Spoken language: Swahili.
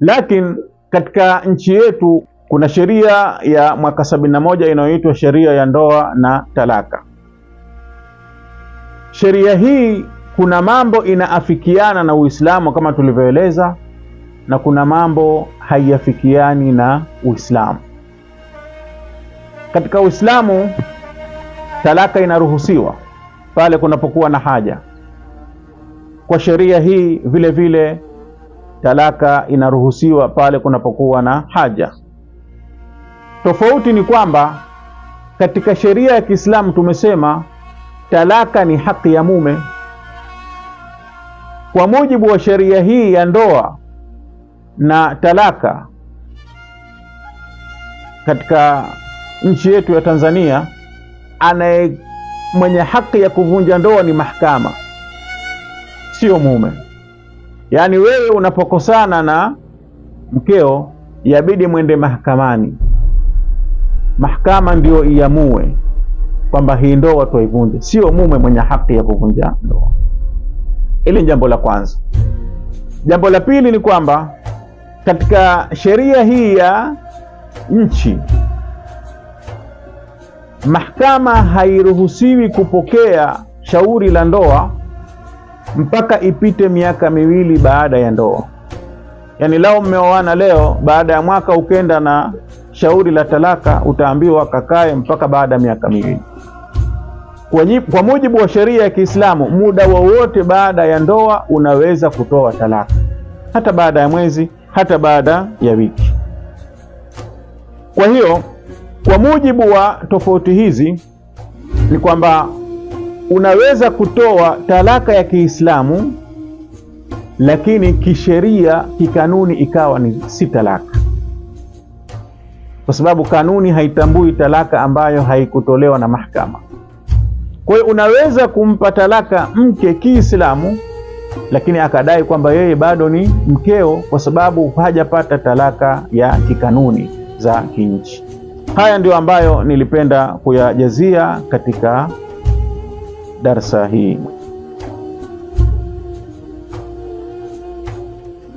Lakini katika nchi yetu kuna sheria ya mwaka 71 inayoitwa sheria ya ndoa na talaka. Sheria hii kuna mambo inaafikiana na Uislamu kama tulivyoeleza, na kuna mambo haiafikiani na Uislamu. Katika Uislamu talaka inaruhusiwa pale kunapokuwa na haja. Kwa sheria hii vile vile talaka inaruhusiwa pale kunapokuwa na haja. Tofauti ni kwamba katika sheria ya Kiislamu tumesema talaka ni haki ya mume. Kwa mujibu wa sheria hii ya ndoa na talaka katika nchi yetu ya Tanzania, mwenye haki ya kuvunja ndoa ni mahakama, sio mume. Yaani wewe unapokosana na mkeo yabidi mwende mahakamani, mahakama ndio iamue kwamba hii ndoa tuivunje, sio mume mwenye haki ya kuvunja ndoa. Hili ni jambo la kwanza. Jambo la pili ni kwamba katika sheria hii ya nchi, mahakama hairuhusiwi kupokea shauri la ndoa mpaka ipite miaka 2 baada ya ndoa. Yaani lao mmeoana leo, baada ya mwaka ukenda na shauri la talaka, utaambiwa kakae mpaka baada ya miaka 2. Kwa mujibu wa sheria ya Kiislamu, muda wowote baada ya ndoa unaweza kutoa talaka, hata baada ya mwezi, hata baada ya wiki. Kwa hiyo kwa mujibu wa tofauti hizi ni kwamba unaweza kutoa talaka ya Kiislamu, lakini kisheria, kikanuni ikawa ni si talaka, kwa sababu kanuni haitambui talaka ambayo haikutolewa na mahakama. Kwa hiyo unaweza kumpa talaka mke Kiislamu, lakini akadai kwamba yeye bado ni mkeo kwa sababu hajapata talaka ya kikanuni za kinchi. Haya ndio ambayo nilipenda kuyajazia katika darsa hii.